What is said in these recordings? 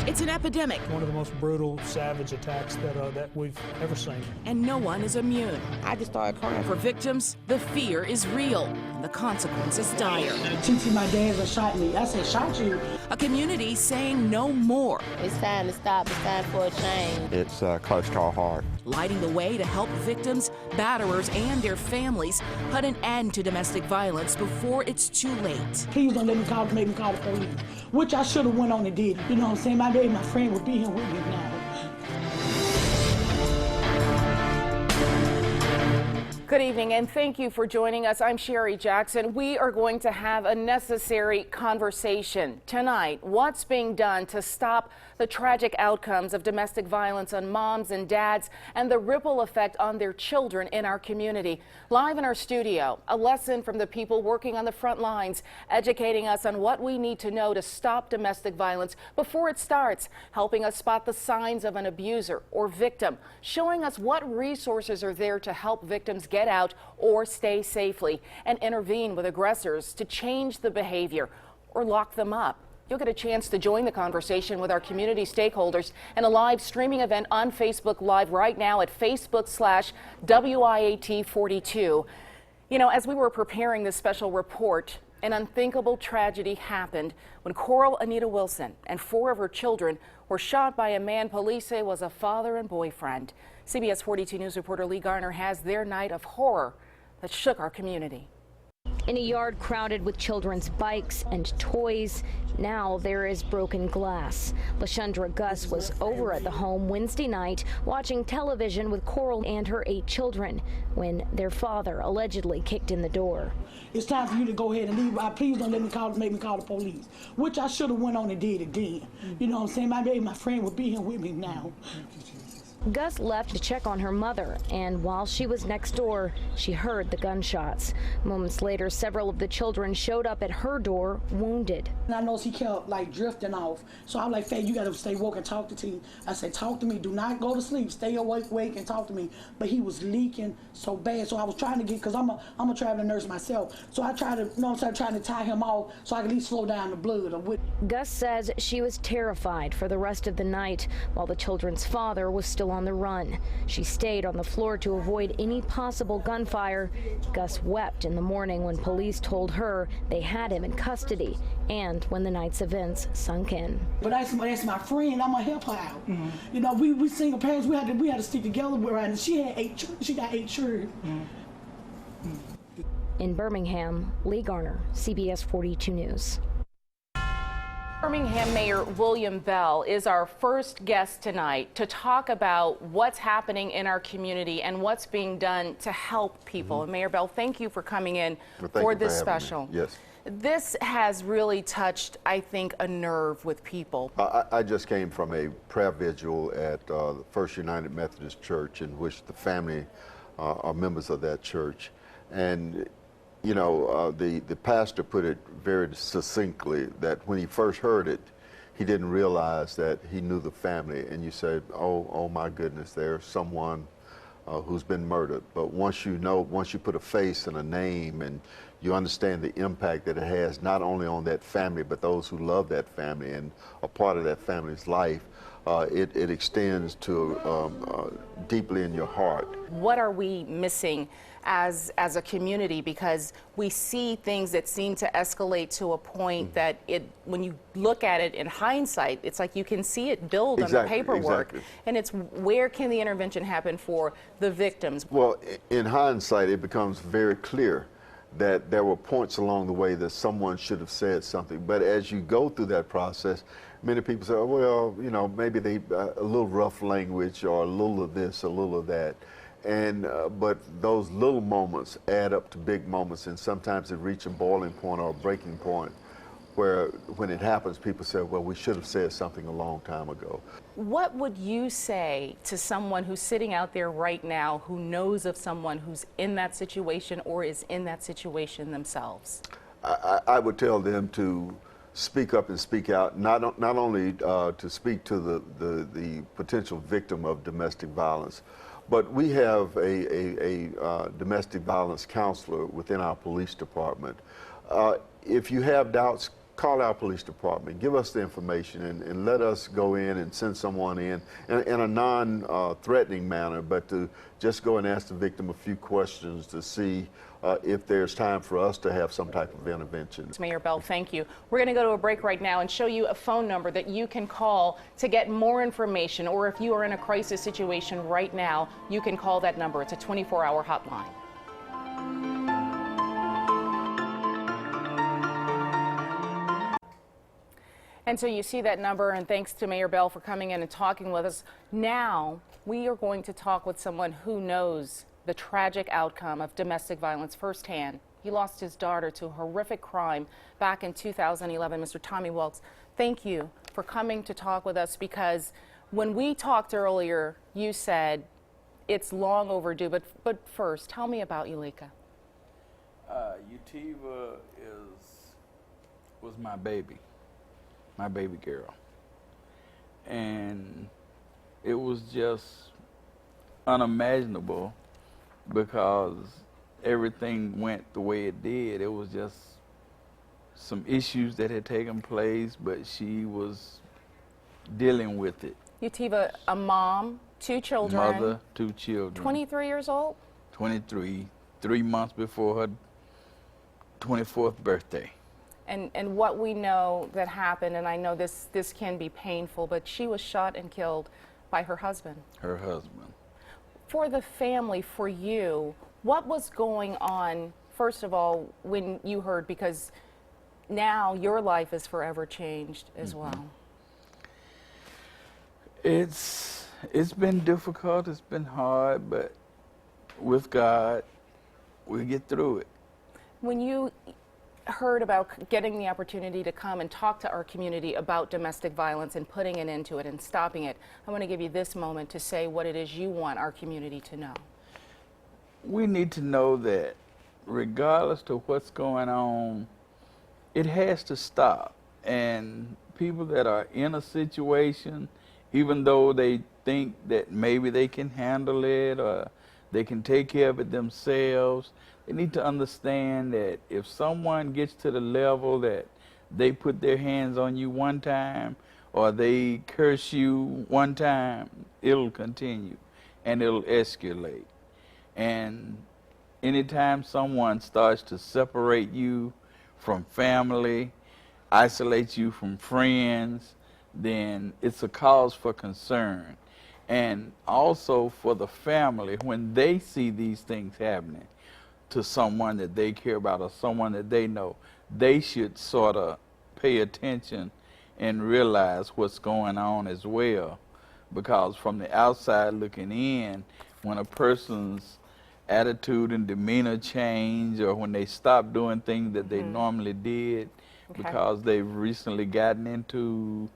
It's an epidemic. One of the most brutal, savage attacks that we've ever seen. And no one is immune. I just started crying. For victims, the fear is real, and the consequences dire. Titi, my dad shot me. I said, shot you? A community saying no more. It's time to stop. It's time for a change. It's close to our heart. Lighting the way to help victims, batterers, and their families put an end to domestic violence before it's too late. Please don't make me call the police, which I should have went on and did. You know what I'm saying? My friend would be here with me now. Good evening, and thank you for joining us. I'm Sherri Jackson. We are going to have a necessary conversation tonight. What's being done to stop the tragic outcomes of domestic violence on moms and dads and the ripple effect on their children in our community? Live in our studio, a lesson from the people working on the front lines, educating us on what we need to know to stop domestic violence before it starts, helping us spot the signs of an abuser or victim, showing us what resources are there to help victims get out or stay safely, and intervene with aggressors to change the behavior or lock them up. You'll get a chance to join the conversation with our community stakeholders in a live streaming event on Facebook Live right now at Facebook/WIAT42. You know, as we were preparing this special report, an unthinkable tragedy happened when Coral Anita Wilson and 4 of her children were shot by a man police say was a father and boyfriend. CBS 42 News reporter Lee Garner has their night of horror that shook our community. In a yard crowded with children's bikes and toys, now there is broken glass. LaShundra Gus was over at the home Wednesday night watching television with Coral and her 8 children when their father allegedly kicked in the door. It's time for you to go ahead and leave. Please don't make me call the police, which I should have went on and did again. You know what I'm saying? My friend would be here with me now. Gus left to check on her mother, and while she was next door, she heard the gunshots. Moments later, several of the children showed up at her door, wounded. And I know she kept drifting off, so I'm like, Faye, you gotta stay woke and talk to T. I said, talk to me, do not go to sleep, stay awake and talk to me. But he was leaking so bad, so I was trying to get, because I'm a traveling nurse myself, so I tried to, trying to tie him off so I could at least slow down the blood. Gus says she was terrified for the rest of the night while the children's father was still on the run. She stayed on the floor to avoid any possible gunfire. Gus wept in the morning when police told her they had him in custody and when the night's events sunk in. But that's my friend. I'm gonna help her out. Mm-hmm. You know, we single parents. We had to stick together with her. And she had 8. She got 8 children. Mm-hmm. In Birmingham, Lee Garner, CBS 42 News. Birmingham Mayor William Bell is our first guest tonight to talk about what's happening in our community and what's being done to help people. And Mayor Bell, thank you for coming in for this special. Yes. This has really touched, I think, a nerve with people. I just came from a prayer vigil at the First United Methodist Church, in which the family are members of that church. And you know, the pastor put it very succinctly that when he first heard it, he didn't realize that he knew the family. And you said, oh my goodness, there's someone who's been murdered. But once you put a face and a name and you understand the impact that it has, not only on that family, but those who love that family and are part of that family's life, it extends to deeply in your heart. What are we missing as a community? Because we see things that seem to escalate to a point that when you look at it in hindsight, it's like you can see it build on the paperwork. Exactly. And it's where can the intervention happen for the victims? Well, in hindsight, it becomes very clear that there were points along the way that someone should have said something. But as you go through that process, many people say, oh, well, you know, maybe they a little rough language or a little of this, a little of that. And but those little moments add up to big moments, and sometimes they reach a boiling point or a breaking point where when it happens, people say, well, we should have said something a long time ago. What would you say to someone who's sitting out there right now who knows of someone who's in that situation or is in that situation themselves? I would tell them to speak up and speak out, not only to speak to the potential victim of domestic violence, but we have a domestic violence counselor within our police department. If you have doubts, call our police department, give us the information, and let us go in and send someone in a non-threatening manner, but to just go and ask the victim a few questions to see if there's time for us to have some type of intervention. Mayor Bell, thank you. We're going to go to a break right now and show you a phone number that you can call to get more information, or if you are in a crisis situation right now, you can call that number. It's a 24-hour hotline. And so you see that number, and thanks to Mayor Bell for coming in and talking with us. Now we are going to talk with someone who knows the tragic outcome of domestic violence firsthand. He lost his daughter to a horrific crime back in 2011. Mr. Tommy Waltz, thank you for coming to talk with us, because when we talked earlier, you said it's long overdue. But first, tell me about Uleka. Utiva was my baby girl, and it was just unimaginable because everything went the way it did. It was just some issues that had taken place, but she was dealing with it. Utiva, a mom, 2 children. Mother, 2 children. 23 years old? 23, 3 months before her 24th birthday. And what we know that happened, and I know this can be painful, but she was shot and killed by her husband. Her husband. For the family, for you, what was going on, first of all, when you heard, because now your life is forever changed as well? It's been difficult, it's been hard, but with God, we get through it. When you heard about getting the opportunity to come and talk to our community about domestic violence and putting an end to it and stopping it, I want to give you this moment to say what it is you want our community to know. We need to know that regardless of what's going on, it has to stop. And people that are in a situation, even though they think that maybe they can handle it or they can take care of it themselves, they need to understand that if someone gets to the level that they put their hands on you one time or they curse you one time, it'll continue and it'll escalate. And anytime someone starts to separate you from family, isolate you from friends, then it's a cause for concern. And also for the family, when they see these things happening to someone that they care about or someone that they know, they should sort of pay attention and realize what's going on as well. Because from the outside looking in, when a person's attitude and demeanor change, or when they stop doing things that they normally did because they've recently gotten into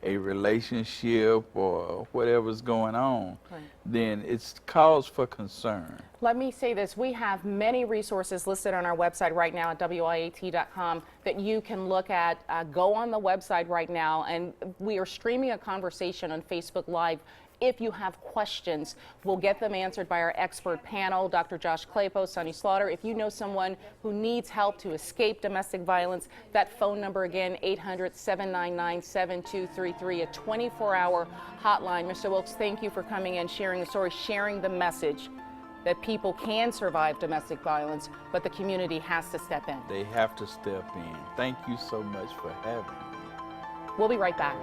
a relationship or whatever's going on, then it's cause for concern. Let me say this. We have many resources listed on our website right now at WIAT.com that you can look at. Go on the website right now, and we are streaming a conversation on Facebook Live. If you have questions, we'll get them answered by our expert panel, Dr. Josh Claypo, Sonny Slaughter. If you know someone who needs help to escape domestic violence, that phone number again, 800-799-7233, a 24-hour hotline. Mr. Wilkes, thank you for coming in, sharing the story, sharing the message that people can survive domestic violence, but the community has to step in. They have to step in. Thank you so much for having me. We'll be right back.